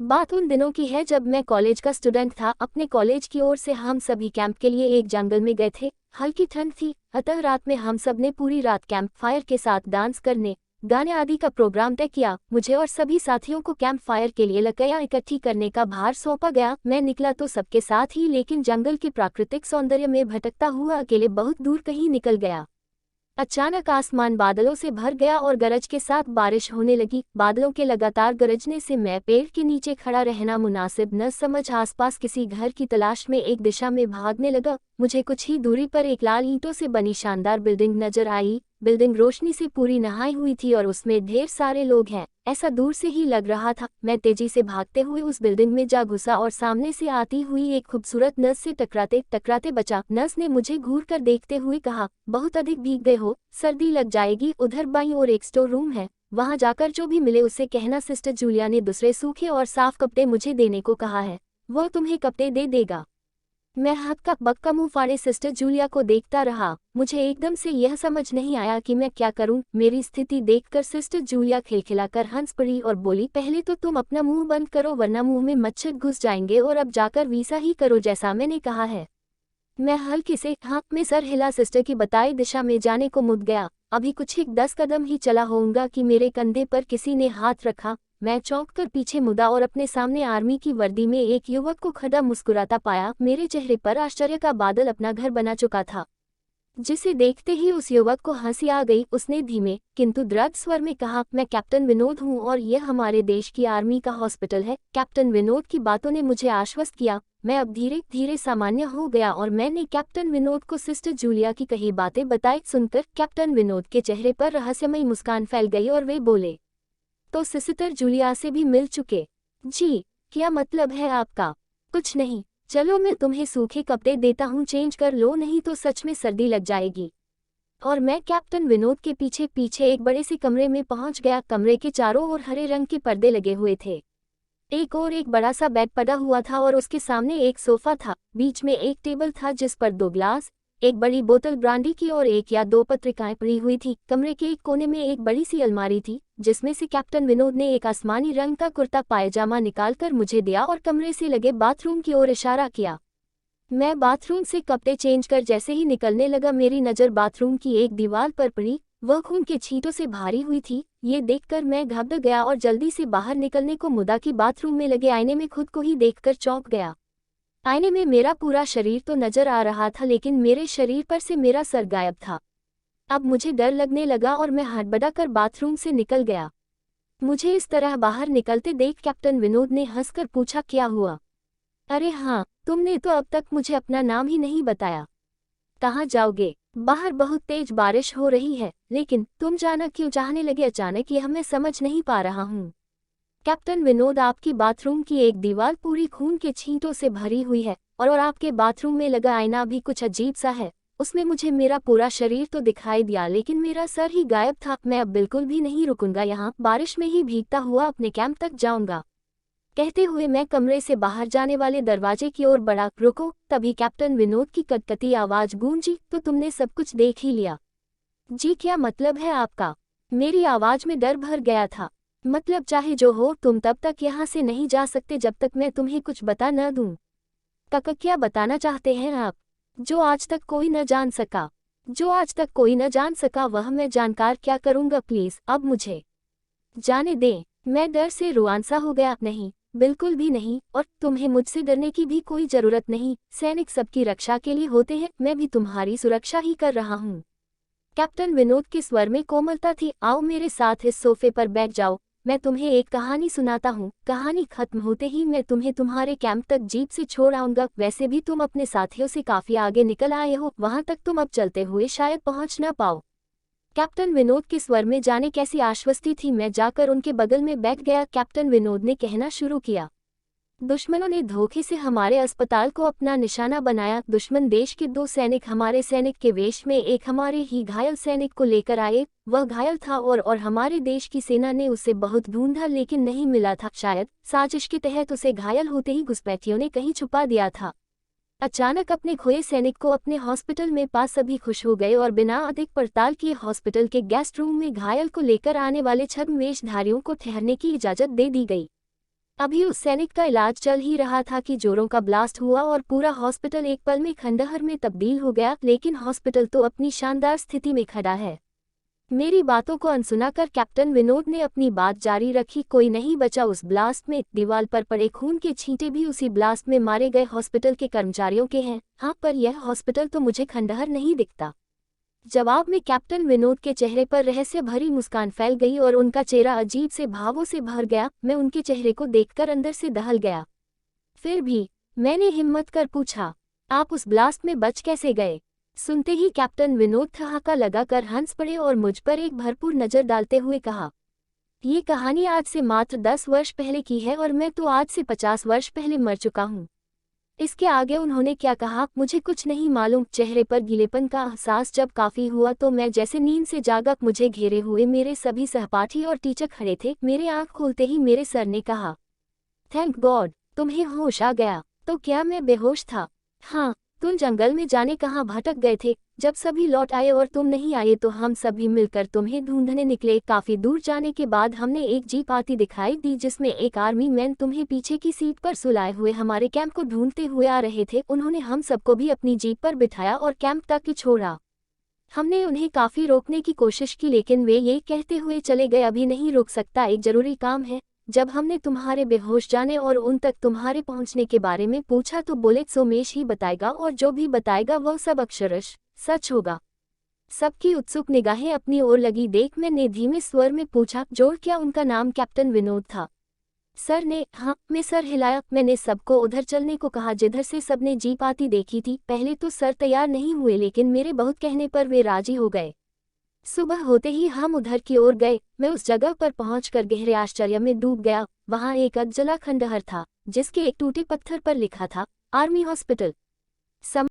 बात उन दिनों की है जब मैं कॉलेज का स्टूडेंट था। अपने कॉलेज की ओर से हम सभी कैंप के लिए एक जंगल में गए थे। हल्की ठंड थी, अतः रात में हम सब ने पूरी रात कैंप फायर के साथ डांस करने, गाने आदि का प्रोग्राम तय किया। मुझे और सभी साथियों को कैंप फायर के लिए लकड़ियां इकट्ठी करने का भार सौंपा गया। मैं निकला तो सबके साथ ही, लेकिन जंगल के प्राकृतिक सौंदर्य में भटकता हुआ अकेले बहुत दूर कहीं निकल गया। अचानक आसमान बादलों से भर गया और गरज के साथ बारिश होने लगी। बादलों के लगातार गरजने से मैं पेड़ के नीचे खड़ा रहना मुनासिब न समझ आसपास किसी घर की तलाश में एक दिशा में भागने लगा। मुझे कुछ ही दूरी पर एक लाल ईंटों से बनी शानदार बिल्डिंग नजर आई। बिल्डिंग रोशनी से पूरी नहाई हुई थी और उसमें ढेर सारे लोग हैं, ऐसा दूर से ही लग रहा था। मैं तेजी से भागते हुए उस बिल्डिंग में जा घुसा और सामने से आती हुई एक खूबसूरत नर्स से टकराते टकराते बचा। नर्स ने मुझे घूर कर देखते हुए कहा, बहुत अधिक भीग गए हो, सर्दी लग जाएगी। उधर बाईं ओर एक स्टोर रूम है, वहां जाकर जो भी मिले उससे कहना सिस्टर जूलिया ने दूसरे सूखे और साफ कपड़े मुझे देने को कहा है, वो तुम्हें कपड़े दे देगा। मैं हक्का बक्का मुंह फाड़े सिस्टर जूलिया को देखता रहा। मुझे एकदम से यह समझ नहीं आया कि मैं क्या करूं। मेरी स्थिति देखकर सिस्टर जूलिया खिलखिलाकर हंस पड़ी और बोली, पहले तो तुम अपना मुंह बंद करो वरना मुंह में मच्छर घुस जाएंगे, और अब जाकर वैसा ही करो जैसा मैंने कहा है। मैं हल्के से हाँक में सर हिला सिस्टर की बताई दिशा में जाने को मुड़ गया। अभी कुछ ही 10 कदम ही चला होऊंगा कि मेरे कंधे पर किसी ने हाथ रखा। मैं चौंक कर पीछे मुड़ा और अपने सामने आर्मी की वर्दी में एक युवक को खड़ा मुस्कुराता पाया। मेरे चेहरे पर आश्चर्य का बादल अपना घर बना चुका था, जिसे देखते ही उस युवक को हंसी आ गई। उसने धीमे किंतु दृढ़ स्वर में कहा, मैं कैप्टन विनोद हूँ और यह हमारे देश की आर्मी का हॉस्पिटल है। कैप्टन विनोद की बातों ने मुझे आश्वस्त किया। मैं अब धीरे धीरे सामान्य हो गया और मैंने कैप्टन विनोद को सिस्टर जूलिया की कही बातें बताई। सुनकर कैप्टन विनोद के चेहरे पर रहस्यमयी मुस्कान फैल गई और वे बोले, तो सिस्टर जूलिया से भी मिल चुके? जी, क्या मतलब है आपका? कुछ नहीं, चलो मैं तुम्हें सूखे कपड़े देता हूँ, चेंज कर लो, नहीं तो सच में सर्दी लग जाएगी। और मैं कैप्टन विनोद के पीछे पीछे एक बड़े से कमरे में पहुंच गया। कमरे के चारों ओर हरे रंग के पर्दे लगे हुए थे। एक और एक बड़ा सा बेड पड़ा हुआ था और उसके सामने एक सोफा था। बीच में एक टेबल था जिस पर 2 ग्लास, एक बड़ी बोतल ब्रांडी की और 1 या 2 पत्रिकाएं पड़ी हुई थी। कमरे के एक कोने में एक बड़ी सी अलमारी थी जिसमें से कैप्टन विनोद ने एक आसमानी रंग का कुर्ता पायजामा निकालकर मुझे दिया और कमरे से लगे बाथरूम की ओर इशारा किया। मैं बाथरूम से कपड़े चेंज कर जैसे ही निकलने लगा, मेरी नज़र बाथरूम की एक दीवार पर पड़ी। वह खून के छींटों से भारी हुई थी। ये देखकर मैं घबरा गया और जल्दी से बाहर निकलने को मुड़ा कि बाथरूम में लगे आईने में खुद को ही देखकर चौंक गया। आईने में मेरा पूरा शरीर तो नजर आ रहा था, लेकिन मेरे शरीर पर से मेरा सर गायब था। अब मुझे डर लगने लगा और मैं हड़बड़ा कर बाथरूम से निकल गया। मुझे इस तरह बाहर निकलते देख कैप्टन विनोद ने हंसकर पूछा, क्या हुआ? अरे हाँ, तुमने तो अब तक मुझे अपना नाम ही नहीं बताया। कहाँ जाओगे? बाहर बहुत तेज बारिश हो रही है, लेकिन तुम जाना क्यों चाहने लगे अचानक, यह मैं समझ नहीं पा रहा हूँ। कैप्टन विनोद, आपकी बाथरूम की एक दीवार पूरी खून के छींटों से भरी हुई है और आपके बाथरूम में लगा आईना भी कुछ अजीब सा है। उसमें मुझे मेरा पूरा शरीर तो दिखाई दिया, लेकिन मेरा सर ही गायब था। मैं अब बिल्कुल भी नहीं रुकूंगा, यहाँ बारिश में ही भीगता हुआ अपने कैंप तक जाऊंगा। कहते हुए मैं कमरे से बाहर जाने वाले दरवाजे की ओर बढ़ा। रुको! तभी कैप्टन विनोद की कटकटी आवाज गूंजी, तो तुमने सब कुछ देख ही लिया? जी, क्या मतलब है आपका? मेरी आवाज में डर भर गया था। मतलब चाहे जो हो, तुम तब तक यहाँ से नहीं जा सकते जब तक मैं तुम्हें कुछ बता न दूं। काका, क्या बताना चाहते हैं आप? जो आज तक कोई न जान सका। जो आज तक कोई न जान सका वह मैं जानकर क्या करूंगा? प्लीज अब मुझे जाने दें। मैं डर से रुआंसा हो गया। नहीं, बिल्कुल भी नहीं, और तुम्हें मुझसे डरने की भी कोई जरूरत नहीं। सैनिक सबकी रक्षा के लिए होते हैं, मैं भी तुम्हारी सुरक्षा ही कर रहा हूँ। कैप्टन विनोद के स्वर में कोमलता थी। आओ मेरे साथ इस सोफे पर बैठ जाओ, मैं तुम्हें एक कहानी सुनाता हूँ। कहानी खत्म होते ही मैं तुम्हें तुम्हारे कैंप तक जीप से छोड़ आऊंगा। वैसे भी तुम अपने साथियों से काफी आगे निकल आए हो, वहां तक तुम अब चलते हुए शायद पहुंच न पाओ। कैप्टन विनोद के स्वर में जाने कैसी आश्वस्ति थी। मैं जाकर उनके बगल में बैठ गया। कैप्टन विनोद ने कहना शुरू किया, दुश्मनों ने धोखे से हमारे अस्पताल को अपना निशाना बनाया। दुश्मन देश के 2 सैनिक हमारे सैनिक के वेश में एक हमारे ही घायल सैनिक को लेकर आए। वह घायल था और हमारे देश की सेना ने उसे बहुत ढूंढा लेकिन नहीं मिला था। शायद साजिश के तहत उसे घायल होते ही घुसपैठियों ने कहीं छुपा दिया था। अचानक अपने खोए सैनिक को अपने हॉस्पिटल में पा सभी खुश हो गए और बिना अधिक पड़ताल किए हॉस्पिटल के गेस्ट रूम में घायल को लेकर आने वाले छद्म वेशधारियों को ठहरने की इजाजत दे दी गई। अभी उस सैनिक का इलाज चल ही रहा था कि जोरों का ब्लास्ट हुआ और पूरा हॉस्पिटल एक पल में खंडहर में तब्दील हो गया, लेकिन हॉस्पिटल तो अपनी शानदार स्थिति में खड़ा है। मेरी बातों को अनसुना कर कैप्टन विनोद ने अपनी बात जारी रखी। कोई नहीं बचा उस ब्लास्ट में, दीवार पर पड़े खून के छींटे भी उसी ब्लास्ट में मारे गए हॉस्पिटल के कर्मचारियों के हैं। हाँ, पर यह हॉस्पिटल तो मुझे खंडहर नहीं दिखता। जवाब में कैप्टन विनोद के चेहरे पर रहस्य भरी मुस्कान फैल गई और उनका चेहरा अजीब से भावों से भर गया। मैं उनके चेहरे को देखकर अंदर से दहल गया। फिर भी मैंने हिम्मत कर पूछा, आप उस ब्लास्ट में बच कैसे गए? सुनते ही कैप्टन विनोद ठहाका लगाकर हंस पड़े और मुझ पर एक भरपूर नज़र डालते हुए कहा, ये कहानी आज से मात्र 10 वर्ष पहले की है और मैं तो आज से 50 वर्ष पहले मर चुका हूँ। इसके आगे उन्होंने क्या कहा मुझे कुछ नहीं मालूम। चेहरे पर गीलेपन का एहसास जब काफ़ी हुआ तो मैं जैसे नींद से जागा। मुझे घेरे हुए मेरे सभी सहपाठी और टीचर खड़े थे। मेरे आँख खोलते ही मेरे सर ने कहा, थैंक गॉड, तुम्हें होश आ गया। तो क्या मैं बेहोश था? हाँ, तुम जंगल में जाने कहाँ भटक गए थे। जब सभी लौट आए और तुम नहीं आए तो हम सभी मिलकर तुम्हें ढूंढने निकले। काफी दूर जाने के बाद हमने एक जीप आती दिखाई दी जिसमें एक आर्मी मैन तुम्हें पीछे की सीट पर सुलाए हुए हमारे कैंप को ढूंढते हुए आ रहे थे। उन्होंने हम सबको भी अपनी जीप पर बिठाया और कैंप तक ही छोड़ा। हमने उन्हें काफी रोकने की कोशिश की लेकिन वे ये कहते हुए चले गए, अभी नहीं रुक सकता, एक जरूरी काम है। जब हमने तुम्हारे बेहोश जाने और उन तक तुम्हारे पहुंचने के बारे में पूछा तो बोले सोमेश ही बताएगा और जो भी बताएगा वह सब अक्षरश सच होगा। सबकी उत्सुक निगाहें अपनी ओर लगी देख मैंने धीमे स्वर में पूछा, जोर क्या उनका नाम कैप्टन विनोद था? सर ने हाँ में सर हिलाया। मैंने सबको उधर चलने को कहा जिधर से सबने जीप आती देखी थी। पहले तो सर तैयार नहीं हुए लेकिन मेरे बहुत कहने पर वे राजी हो गए। सुबह होते ही हम उधर की ओर गए। मैं उस जगह पर पहुंचकर गहरे आश्चर्य में डूब गया। वहां एक अधजला खंडहर था जिसके एक टूटे पत्थर पर लिखा था आर्मी हॉस्पिटल।